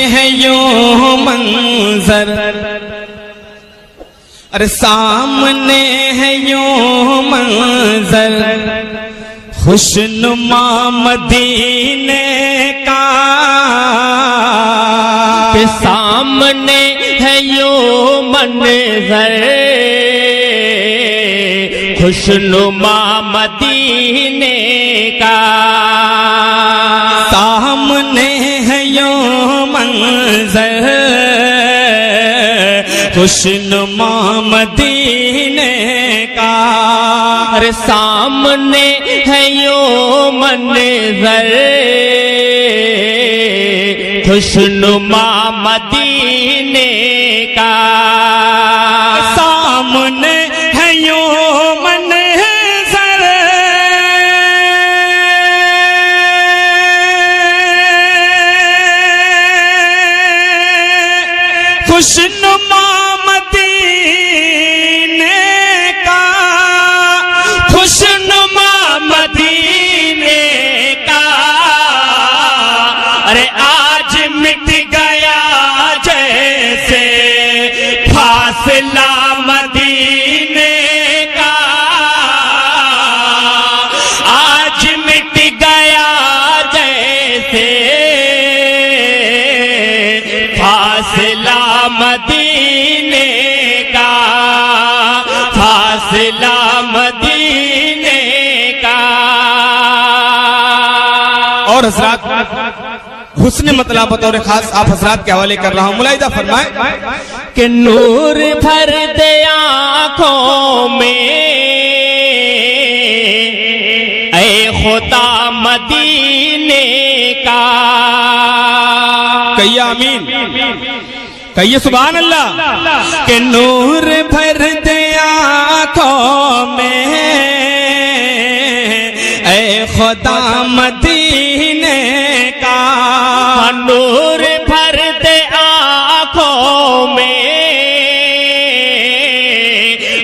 है यूं मंजर, अरे सामने है यूं मंजर, खुशनुमा मदीने का, के सामने है यूं मंजर, खुशनुमा मदीने का। सामने है यूं मंजर, खुशनुमा मदीने का, अरे सामने है यूं मंजर, खुशनुमा मदीने का। सामने है यूं मंजर, खुशनुमा मदीने का, खुशनुमा मदीने का। अरे आज मिट गया जैसे फासला मदीने का, आज मिट गया जैसे फासला मदीने का, फासला मदीने का। और हजरात हुस्न मतलब बतौर खास आप हजरात के हवाले कर रहा हूँ, मुलाहिदा फरमाए कि नूर भर दे आँखों में ऐ खुदा मदीने का। कहिए आमीन, कहिए सुभान अल्लाह। कि नूर भर दे आँखों में ऐ खुदा मदीने का, नूर भर दे आँखों में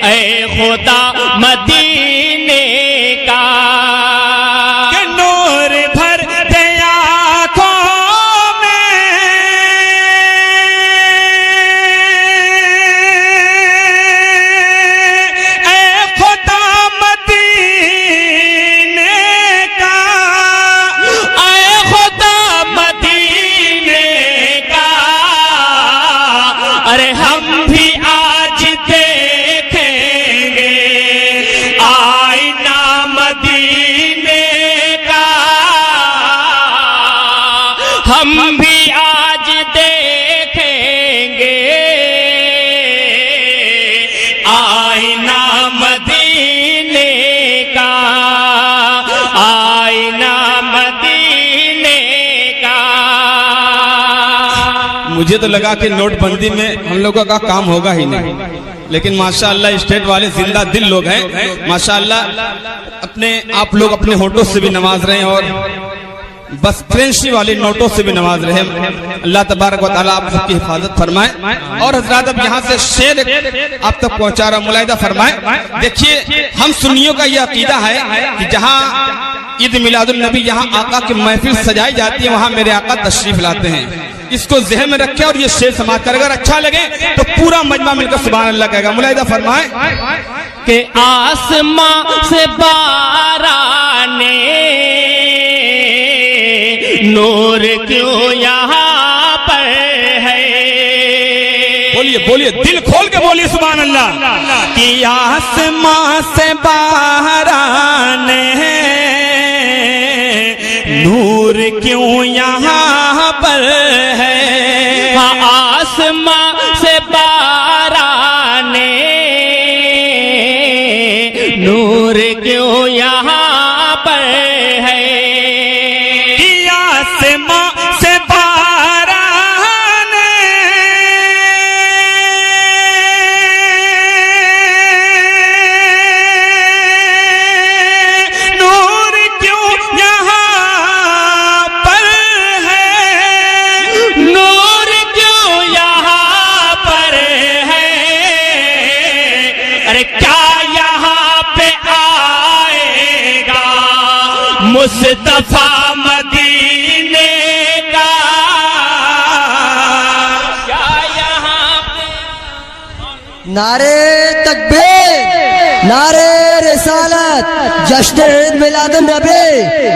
ऐ खुदा मदीने का। कि नूर भर दे आँखों में ऐ खुदा मदीने का, ऐ खुदा मदीने का। अरे हम भी आज देखेंगे आईना मदीने का, हम भी आज देखेंगे आईना मदीने का, आईना मदीने का। मुझे तो लगा कि नोटबंदी में हम लोगों का काम होगा ही नहीं, लेकिन माशाअल्लाह स्टेट वाले जिंदा दिल लोग हैं माशाअल्लाह। अपने आप लोग अपने होठों से भी नमाज रहे हैं और बस करेंसी वाली नोटों से भी नमाज रहे। अल्लाह तबारक व तआला आप सबकी हिफाजत फरमाए। और हजरात अब यहाँ से शेर आप तक पहुँचा रहा, मुलाहिदा फरमाए। देखिए हम सुन्नियों का यह अकीदा है कि जहाँ ईद मिलादुल नबी यहाँ आका की महफिल सजाई जाती है, वहाँ मेरे आका तशरीफ लाते हैं। इसको ज़हन में रखें और ये शेर समाप्त कर, अगर अच्छा लगे तो पूरा मजमा मिलकर सुभान अल्लाह कहेगा। मुलाहिदा फरमाए कि आसमां से बाराने नूर क्यों यहाँ पर है। बोलिए बोलिए, दिल खोल के बोलिए सुभान अल्लाह। कि आसमां से बाराने नूर क्यों यहाँ पर है। आसमां से बाराने नूर क्यों यहाँ पर है। कि आसमां से बाराने नूर क्यों यहाँ पर है। नूर क्यों यहाँ पर है। अरे क्या यहाँ पे आएगा मुस्तफा मदीने का। नारे तकबीर, नारे रिसालत, जश्न ईद मिलादुन नबी,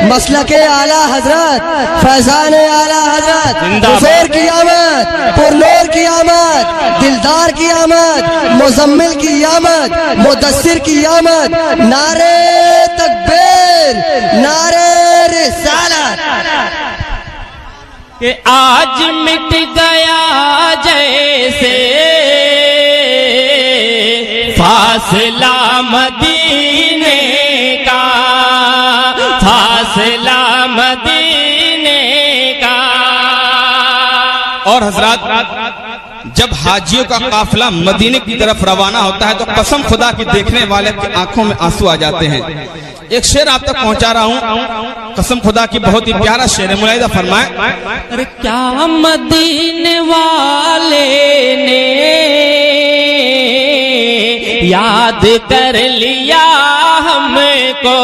मसलके आला हजरत, फैजान आला हजरत, हुजूर की आमद, पुरनूर की आमद, दिलदार की आमद, मुजम्मिल की आमद, मुदस्सिर की आमद। नारे तकबीर, नारे रिसालत। कि आज मिट गया जैसे फासला मदीने का, फासला मदीने का। और हजरात, जब हाजियों का काफिला मदीने की तरफ रवाना होता है तो कसम खुदा की देखने वाले की आंखों में आंसू आ जाते हैं। एक शेर आप तक पहुंचा रहा हूं, कसम खुदा की बहुत ही प्यारा शेर है, मुलाहिजा फरमाए। अरे क्या मदीने वाले ने याद कर लिया हमको।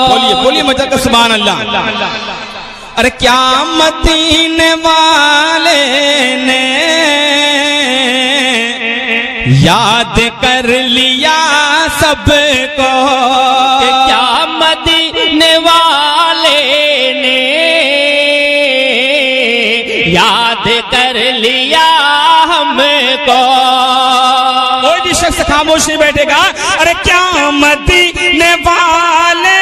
बोलिए बोलिए मजा कर सुभान अल्लाह। अरे क्या मदीने वाले ने याद कर लिया सबको। क्या मदीने वाले ने याद कर लिया हमको। कोई भी शख्स खामोश नहीं बैठेगा। अरे क्या मदीने वाले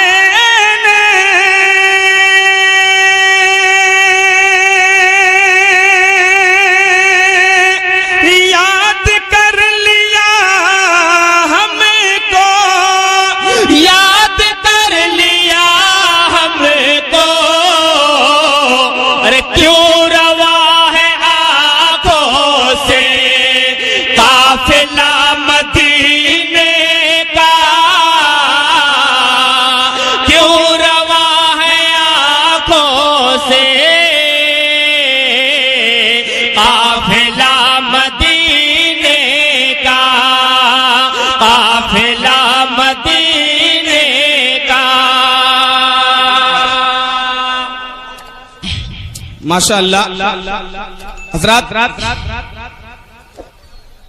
माशाअल्लाह। हजरात,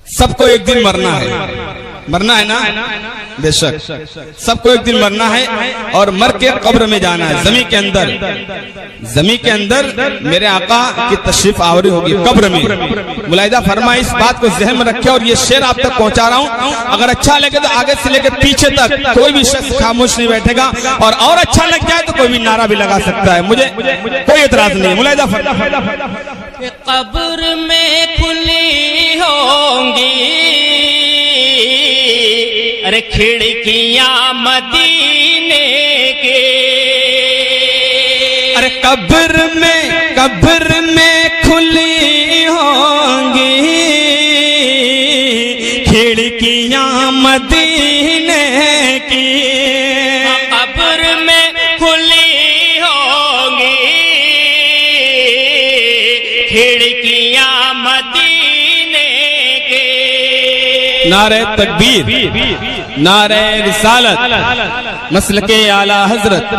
सबको एक दिन मरना है, मरना है ना, बेशक सबको एक दिन मरना है और मर के कब्र में जाना है। जमीन के अंदर, जमीन के अंदर मेरे आका की तशरीफ आवरी होगी कब्र में। मुलाहिदा फरमाए, इस बात को जहन में रखे और ये शेर आप तक पहुंचा रहा हूं। अगर अच्छा लगे तो आगे से लेकर पीछे तक कोई भी शख्स खामोश नहीं बैठेगा, और अच्छा लग जाए तो कोई भी नारा भी लगा सकता है, मुझे कोई एतराज नहीं। मुलाहिदा फरमाए, कब्र में खुली होंगी अरे खिड़कियां मदीने के। अरे कब्र में खुली होंगी खिड़कियां मदीने की। कब्र में खुली होंगी खिड़कियां मदीने के। नारे तकबीर, नारे रिसालत, मसलके आला हजरत,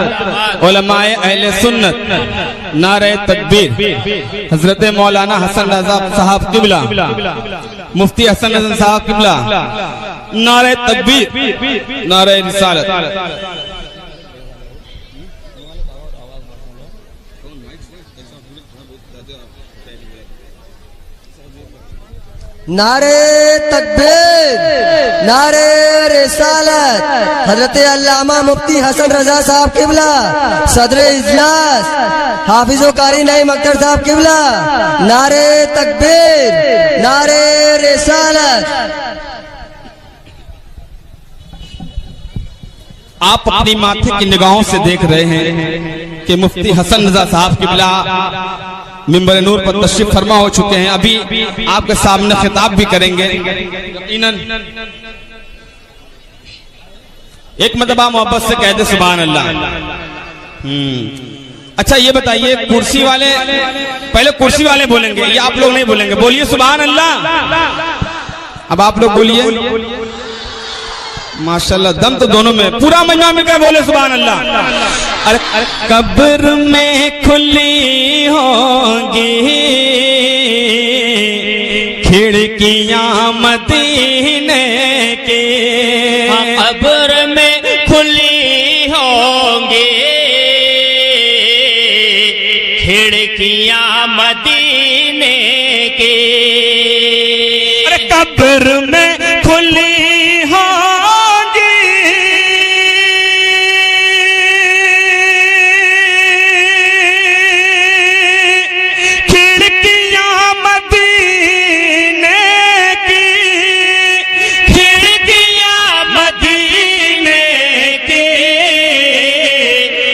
उलमाए अहले सुन्नत। नारे तकबीर, हजरत मौलाना हसन रजा साहब किबला, मुफ्ती हसन रजा साहब किबला। नारे तकबीर, नारे रिसालत। नारे तकबीर, नारे रिसालत। हजरत अल्लामा मुफ्ती हसन रजा साहब किबला, सदर इजलास हाफिज़ो कारी नईम अख्तर साहब किबला। नारे तकबीर, नारे रिसालत। आप अपनी माथे की निगाहों से देख रहे हैं कि मुफ्ती हसन रजा साहब किबला मिंबर नूर पर तशरीफ फरमा हो चुके हैं। अभी आपके सामने खिताब भी करेंगे। यकीनन एक मरतबा मोहब्बत से कह दे सुभान अल्लाह। अच्छा ये बताइए, कुर्सी वाले पहले कुर्सी वाले बोलेंगे, ये आप लोग नहीं बोलेंगे। बोलिए सुभान अल्लाह। अब आप लोग बोलिए। माशाल्लाह, दम तो दोनों में, पूरा मजमा मिलकर बोले सुभान अल्लाह। अरे कब्र में खुली होंगी खिड़कियां मदीने खिड़कियां मदीने के अरे कब्र में खुली होंगी खिड़कियां मदीने की, खिड़कियां मदीने के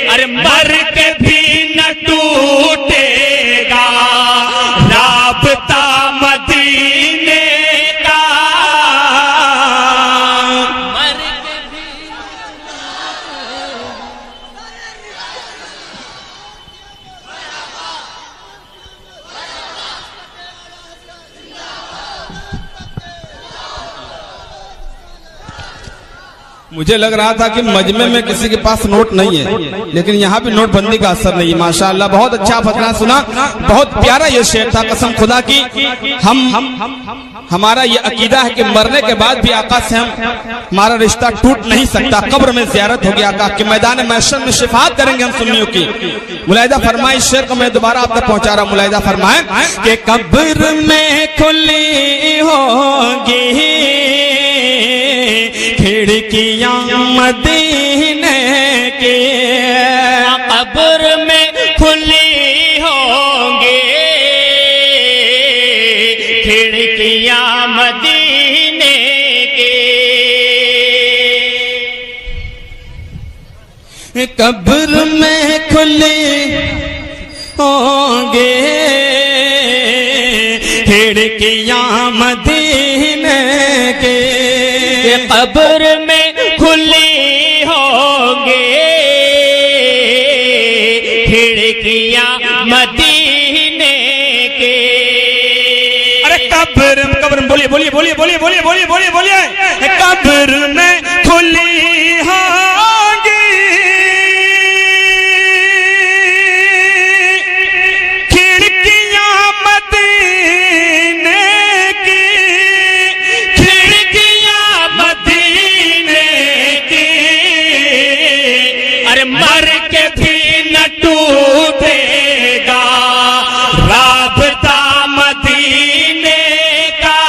अरे मर के भी न टूटेगा राबता मदीने का मर के भी मुझे लग रहा था कि मजमे में किसी के पास नोट नहीं है, लेकिन यहाँ भी नोटबंदी का असर नहीं है। माशाअल्लाह बहुत अच्छा फकरा सुना, बहुत प्यारा ये शेर था। कसम खुदा की हमारा ये अकीदा है कि मरने के बाद भी आका से हमारा रिश्ता टूट नहीं सकता। कब्र में ज़ियारत होगी, आका के मैदान महशर में शिफात करेंगे हम सुन्नियों की। मुलाहिदा फरमाए, इस शेर को मैं दोबारा आप तक पहुंचा रहा हूँ। मुलाहिदा फरमाए कि कब्र में खुली होगी खिड़कियां मदीने के, कब्र में खुली होंगी खिड़कियां मदीने के कब्र में खुली होंगे खिड़कियां मदीने के, कब्र में खुली होंगे खिड़कियां मदीने के अरे कब्र कब्र बोलिए बोलिए बोलिए बोलिए बोलिए बोलिए बोलिए बोलिए कब्र में खुली होंगी खिड़कियां मदीने की, खिड़कियां मदीने की अरे मर के भी न टूटेगा राबता मदीने का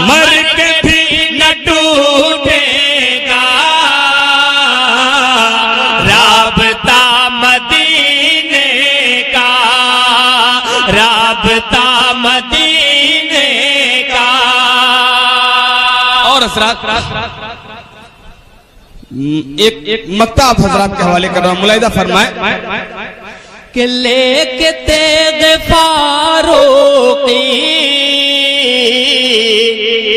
मर के भी न टूटेगा राबता मदीने का राबता मदीने का। और हजरात एक मक्ता आप हजरात के हवाले कर रहा हूं। मुलाहिदा फरमाए कि लेके तेग फारूकी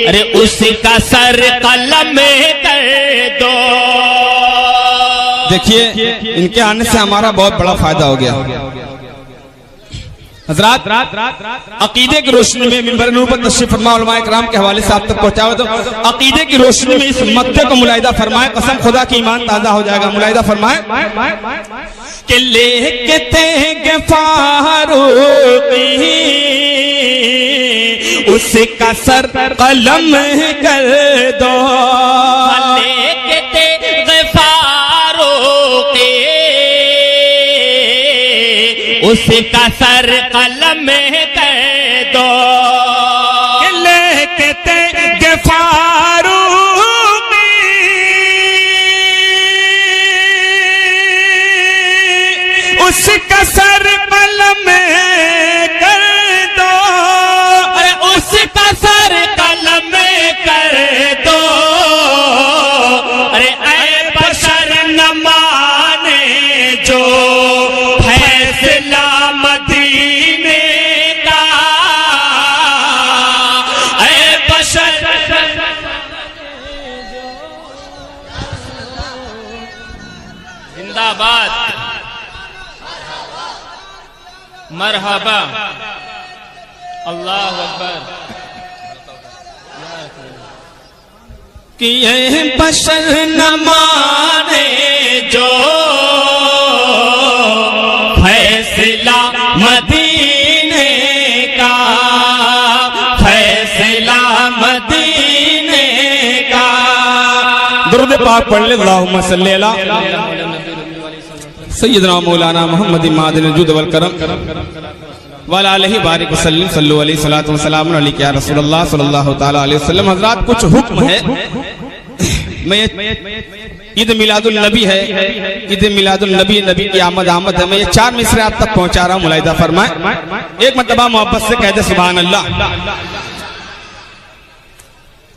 अरे उसका सर कलम कर दो। देखिए इनके आने से हमारा बहुत बड़ा फायदा हो गया। हजरात अकीदे की रोशनी में मिंबर नूर पर तशरीफ फरमा उलमाए किराम के हवाले से आप तक पहुंचाओ तो अकीदे की रोशनी में इस मक्ते को मुलाहिदा फरमाए, कसम खुदा की ईमान ताजा हो जाएगा। मुलाहिदा फरमाए कि लेके तेग फारूकी उसका सर कलम कर दो, लेके तेग फारूकी उसका सर कलम कर दो। लेके तेग फारूकी उसका सर कलम कर दो, अरे उसका सर कलम कर दो। अरे ऐ बशर न माने जो फैसला मदीने का, ऐ बशर जिंदाबाद मरहबा अल्लाह अकबर। कि ये बशर न माने जो फैसला मदीने का, फैसला मदीने का। दुरूद पाक पढ़ ले, अल्लाहुम्मा सल्ली अला सैयदना मौलाना मोहम्मद मादिन जुद वल करम वाला अलैहि बारिक वसल्लम सल्लल्लाहु अलैहि सलातो व सलाम अलैहि या रसूलुल्लाह सल्लल्लाहु तआला अलैहि वसल्लम। हजरात, कुछ हुक्म है। मैं ईद मिलादुल नबी है, ईद मिलादुल नबी, नबी की आमद आमद है। मैं ये 4 मिसरे आप तक पहुंचा रहा हूँ, मुलाहिदा फरमाए। एक मर्तबा मोहब्बत से कह दे सुभान अल्लाह।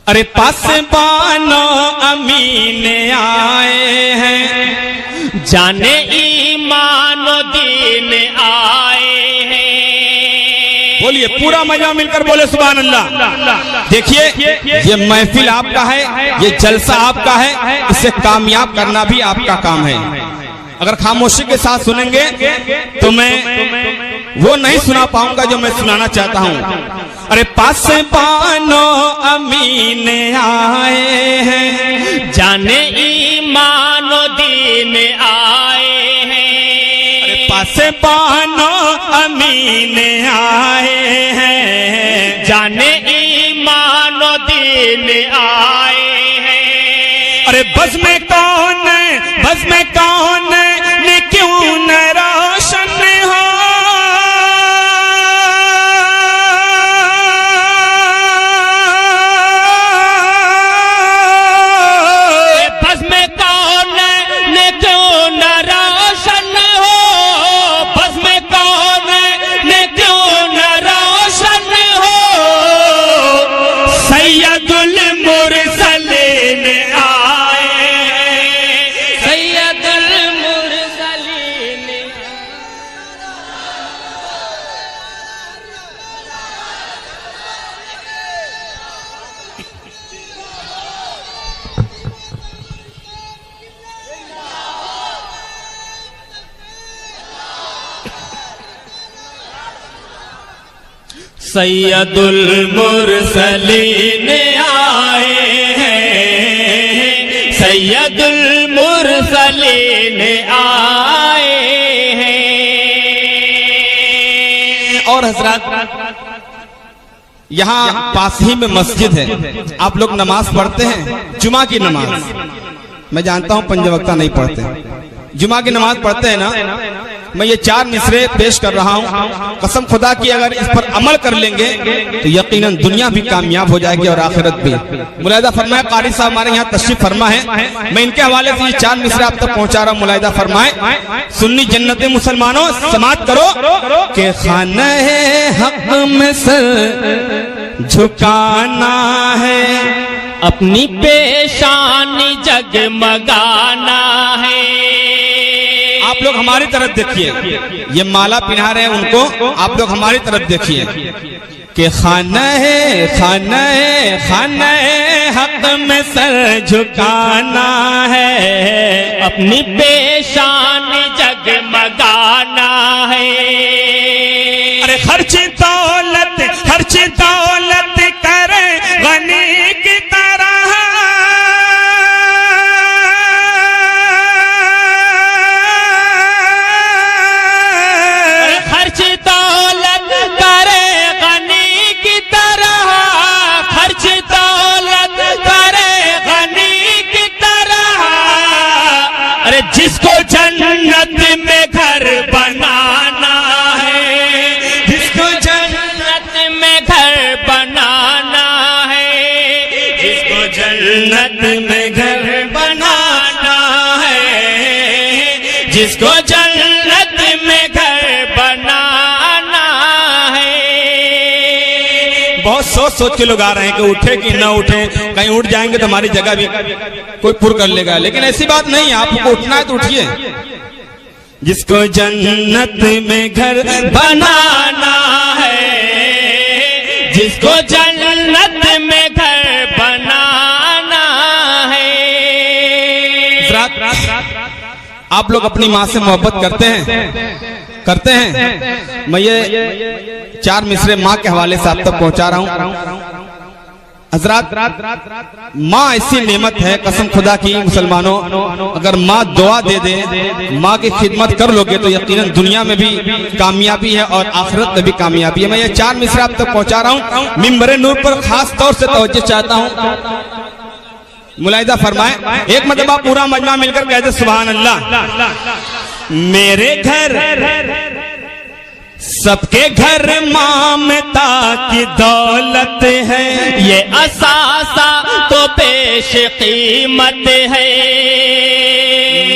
अरे पास बानो अमीने आए हैं, जाने ईमान दीन आए हैं। बोलिए पूरा मजा मिलकर बोले सुभान अल्लाह। देखिए ये महफिल आपका है, ये जलसा आपका है, इसे कामयाब करना भी आपका काम है। अगर खामोशी के साथ सुनेंगे तो मैं वो नहीं सुना पाऊंगा जो मैं सुनाना चाहता हूँ। अरे पास पानो अमीन आए हैं, जाने ईमान दीन आए हैं। अरे पास पानो अमीन आए हैं, जाने ईमान दीन आए हैं। अरे बस में कौन है, बस में कौन ने क्यों न रोशन हो, बस में कौन ने क्यों न रोशन हो, बस में कौन ने क्यों न रोशन हो। सैयदुल मुरसलीन आए, सैयदुल मुरसलीन। सैयदुल मुरसलीन आए हैं, सैयदुल मुरसलीन आए हैं। और हजरत यहाँ पास ही में मस्जिद है, आप लोग नमाज पढ़ते हैं, जुमा की नमाज। मैं जानता हूँ पंजवक्ता नहीं पढ़ते, जुमा की नमाज पढ़ते हैं ना। मैं ये 4 मिसरे पेश कर रहा हूँ, कसम खुदा की अगर इस पर अमल कर लेंगे तो यकीनन दुनिया भी कामयाब हो जाएगी और आखिरत भी। मुलाहिदा फरमाए, कारी साहब हमारे यहाँ तशरीफ फरमा है, मैं इनके हवाले से ये 4 मिसरे आप तक पहुँचा रहा हूँ। मुलाहिदा फरमाए, सुन्नी जन्नत मुसलमानों समात करो के खाना हक में सर झुकाना है, अपनी पेशानी जगमगाना है। आप लोग हमारी तरफ देखिए, ये माला पिन्हा रहे हैं उनको, आप लोग हमारी तरफ देखिए कि खाना है, खाना है, खाना है हक में सर झुकाना है, अपनी पेशानी जगमगाना है। अरे खर्ची दौलत, खर्ची दौलत करे गनी की तरह, खर्च दौलत करे गनी की तरह, खर्च दौलत करे गनी की तरह। अरे जिसको जन्नत में घर बनाना है, जिसको जन्नत में घर बनाना है, जिसको जन्नत में घर बनाना है, जिसको जन्नत में घर बनाना है। बहुत सोच सोच के लोग आ रहे हैं कि उठे कि ना उठे, कहीं उठ जाएंगे तो हमारी जगह भी कोई पुर कर लेगा, लेकिन ऐसी बात नहीं है, आपको उठना है तो उठिए। जिसको जन्नत में घर बनाना है, जिसको जन्नत में घर बनाना है। आप लोग अपनी माँ से मोहब्बत करते हैं, करते हैं। मैं ये 4 मिसरे माँ के हवाले से आप तक पहुंचा रहा हूँ। हजरात, माँ ऐसी नेमत है, कसम खुदा की मुसलमानों, अगर माँ दुआ दे दे, माँ की खिदमत कर लोगे तो यकीनन दुनिया में भी कामयाबी है और आखिरत में भी कामयाबी है। मैं ये 4 मिसरे आप तक पहुंचा रहा हूँ। मिंबरे नूर पर खास तौर से तवज्जो चाहता हूँ, मुलाहिदा फरमाए। एक मरतबा पूरा मजमा मिलकर कहते सुभान अल्लाह। मेरे घर सबके घर ममता की दौलत है, ये असासा तो पेश कीमत है।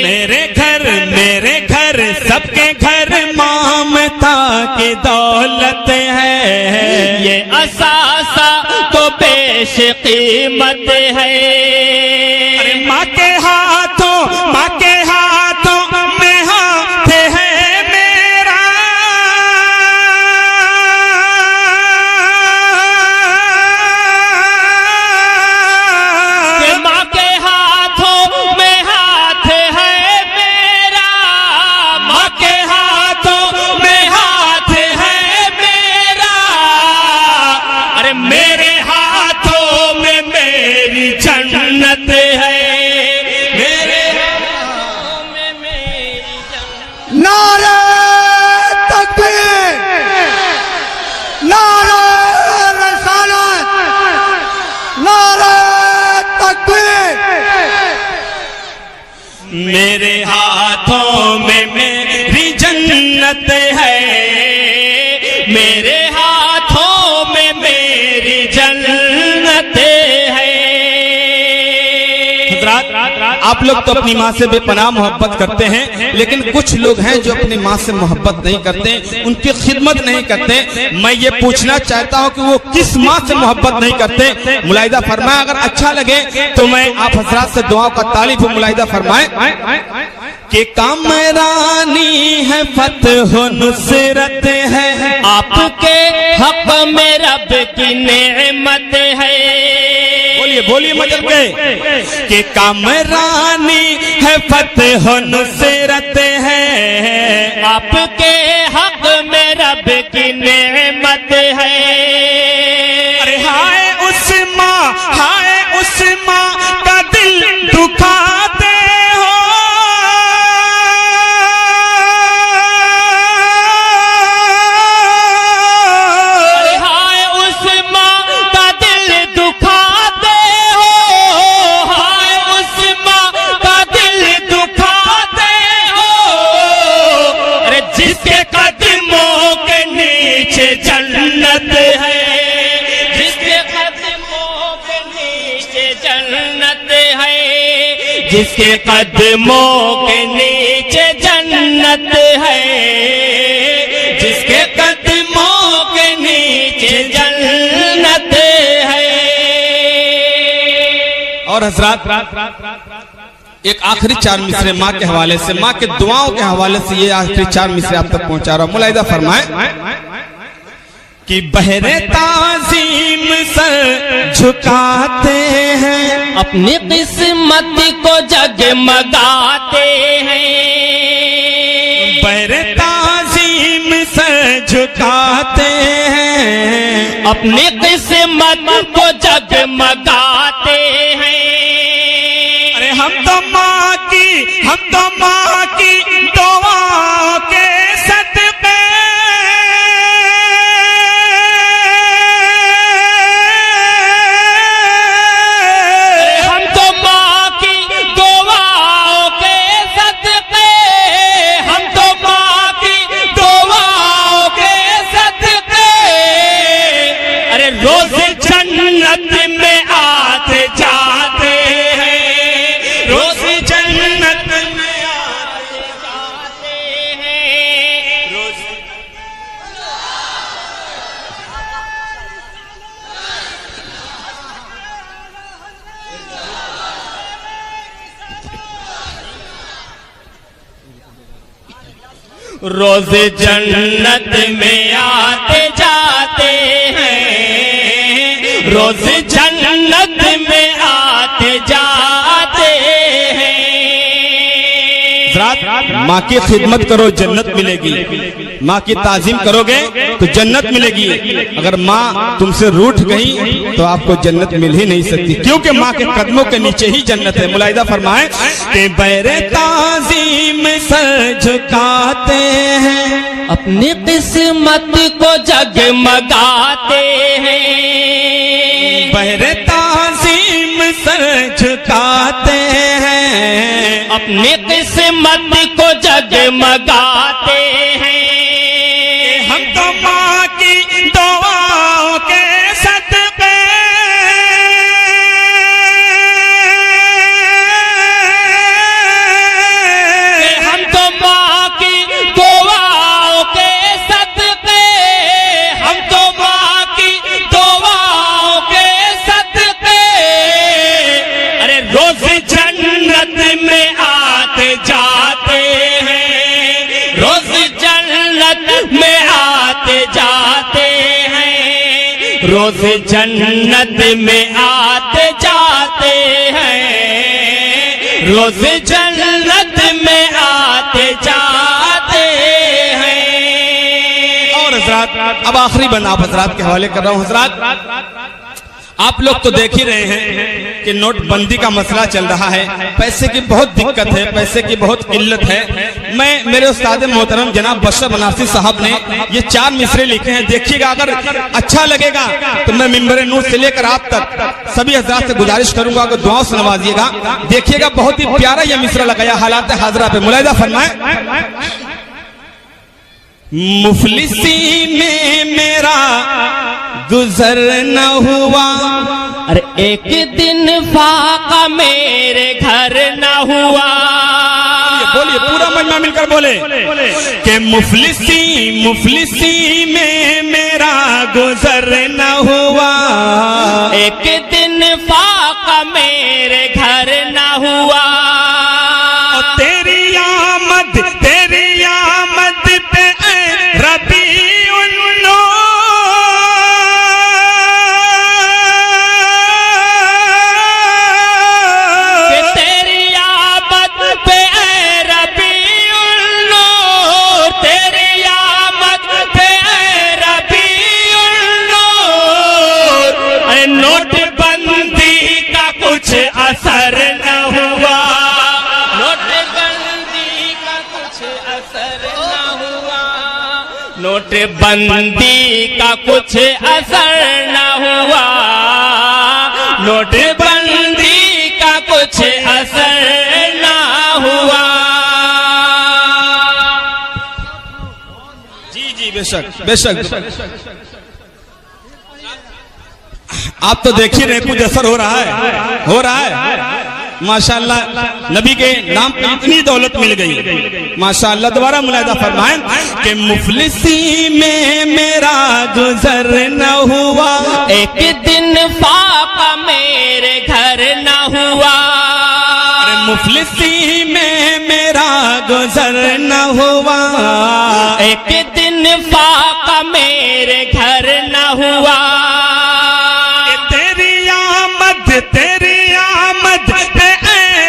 मेरे घर सबके घर ममता की दौलत है, ये असासा तो पेश कीमत है। अरे माँ के हाथों में हाथ है मेरा, कि माँ के हाथों में हाथ है मेरा, माँ के हाथों में हाथ है मेरा, अरे मेरे हाथों में मेरी जन्नत है, मेरे हाथों में मेरी जन्नत। नारे तकबीर, नारे रिसालत, नारे तकबीर। मेरे हाथों में मेरी जन्नत है, मेरे हाथों में मेरी जन्नत है। हज़रात, आप लोग तो अपनी माँ से बेपनाह मोहब्बत करते हैं, लेकिन कुछ लोग हैं जो अपनी माँ से मोहब्बत नहीं करते, उनकी खिदमत नहीं करते। मैं ये पूछना चाहता हूँ कि वो किस माँ से मोहब्बत नहीं करते। मुलाहिदा फरमाए, अगर अच्छा लगे तो मैं आप हज़रात से दुआओं का तालिब हूँ। मुलाहिदा फरमाए कि कामरानी है, फतह नुसरत है, आपके हक में रब की नेमत है। बोलिए मदद के कि कामरानी है, फतह नुसरत है, आपके हक में रब की नेमत है। अरे हाय उस माँ का दिल दुखाते हो, अरे हाय उस माँ का दिल दुखाते हो, हाय उस माँ का दिल दुखाते हो। अरे जिसके कदमों के नीचे जन्नत है, जिसके कदमों के नीचे जन्नत है, जिसके कदमों के नीचे जन्नत है, जिसके कदमों के नीचे जन्नत है। और हजरात एक आखिरी चार मिसरे माँ के हवाले से, माँ के दुआओं के हवाले से ये आखिरी चार मिसरे आप तक पहुंचा रहा हूं। मुलाहिदा फरमाए कि बहरे ताज़ीम सर झुकाते हैं, अपनी किस्मत को जगमगाते हैं, बहरे ताज़ीम सर झुकाते हैं, अपनी किस्मत को जगमगाते हैं। अरे हम तो माँ की दुआओं के सदक़े, हम तो माँ की दुआओं के सदक़े, हम तो माँ की दुआओं के सदक़े, अरे रोज़ जन्नत में आते जाते हैं, रोज़ जन्नत में आते जाते हैं, रोज़। रोज जन्नत में आते जाते हैं, रोज जन्नत में आते जाते हैं। माँ की खिदमत करो जन्नत मिलेगी, माँ की ताजीम करोगे तो जन्नत मिलेगी। अगर माँ तुमसे रूठ गई तो आपको जन्नत मिल ही नहीं सकती, क्योंकि माँ के कदमों के नीचे ही जन्नत है। मुलाहिदा फरमाए कि बैरे ताजीम सर झुकाते हैं, अपनी किस्मत को जगमगाते हैं, बैरे ताजीम सर झुकाते हैं, अपनी किस्मत को जगमगाते हैं। हम तो माँ की दुआओं के सदके हम तो माँ की दुआओं के सदके, हम तो माँ की दुआओं के सदके, अरे रोज जन्नत में आते जाते हैं, रोज जन्नत में आते जाते हैं, रोज जन्नत में आते जाते हैं, रोज जन्नत में आते जाते हैं। और हजरात, अब आखिरी बंद आप हजरात के हवाले कर रहा हूँ। हजरात, आप लोग तो देख ही रहे हैं कि नोटबंदी का मसला चल रहा है, पैसे की बहुत दिक्कत है, पैसे की बहुत किल्लत है। मैं मेरे उस्ताद मोहतरम जनाब बशर बनारसी साहब ने ये 4 मिसरे लिखे हैं, देखिएगा, अगर अच्छा लगेगा तो मैं मिंबर नूर से लेकर आप तक सभी हजरात से गुजारिश करूंगा कि दुआओं से नवाजिएगा। देखिएगा, बहुत ही प्यारा यह मिसरा लगाया हालात हाजरा पे, मुलाहिजा फरमाए। मुफलिसी में मेरा गुजर न हुआ, अरे एक दिन फाका मेरे घर न हुआ। बोलिए, पूरा मजमा मिलकर बोले कि मुफलिसी में मेरा गुजर न हुआ, एक दिन फाका मेरे घर न हुआ। तेरी आमद पे रबीउन तेरी आमद पे रबीउल नूर, तेरी आमद पे रबीउल नूर, अरे नोटबंदी का कुछ असर न हुआ, नोटबंदी का कुछ असर न हुआ, नोटबंदी का कुछ असर न हुआ, नोटबंदी का कुछ असर न हुआ। जी जी, बेशक बेशक। आप तो देख ही रहे कुछ असर हो रहा है, माशाअल्लाह। नबी के नाम पे इतनी दौलत मिल गई, माशाअल्लाह। दोबारा मुलाहिजा फरमाएं कि मुफलिसी में मेरा गुजर न हुआ, एक दिन फाका मेरे घर न हुआ, अरे मुफलिसी में मेरा गुजर न हुआ, एक दिन फाका मेरे घर न हुआ। तेरी आमद पे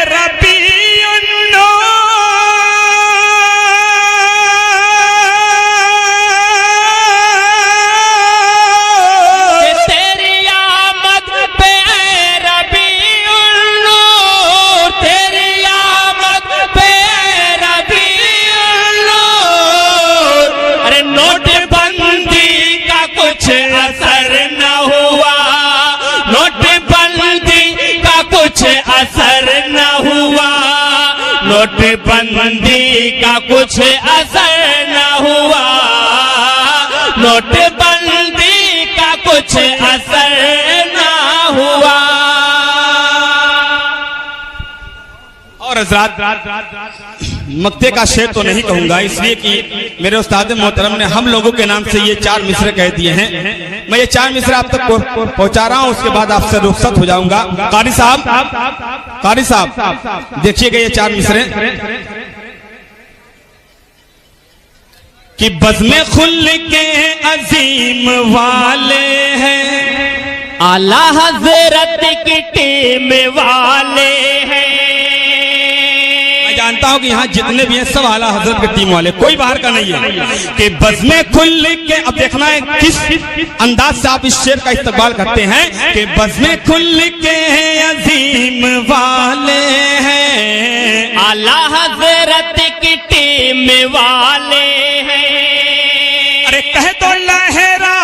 रबीउन नूर, तेरी आमद पे रबीउल नूर, तेरी आमद पे रबीउल नूर, अरे नोटबंदी का कुछ असर न हुआ, नोटबंदी का कुछ असर न हुआ, नोटबंदी का कुछ असर न हुआ, नोटबंदी का कुछ असर न हुआ। और हजरात, मक्ते का शेर तो नहीं कहूंगा, इसलिए कि मेरे उस्ताद मोहतरम ने हम लोगों के नाम से ये 4 मिसरे कह दिए हैं। मैं ये 4 मिसरे आप तक पहुंचा रहा हूं, उसके बाद आपसे रुखसत हो जाऊंगा। कारी साहब देखिएगा ये 4 मिसरे कि बज़्म खुल के अजीम वाले हैं, आला हजरत की टीम वाले हैं। जानता हूं कि यहाँ जितने भी हैं सब आला हजरत की टीम वाले, कोई बाहर का नहीं है। कि बज़्म खुल के, अब देखना है किस अंदाज से आप इस शेर का इस्तेमाल करते हैं कि बज़्म खुल के अजीम वाले हैं, आला हजरत की टीम वाले हैं। अरे कह तो लहरा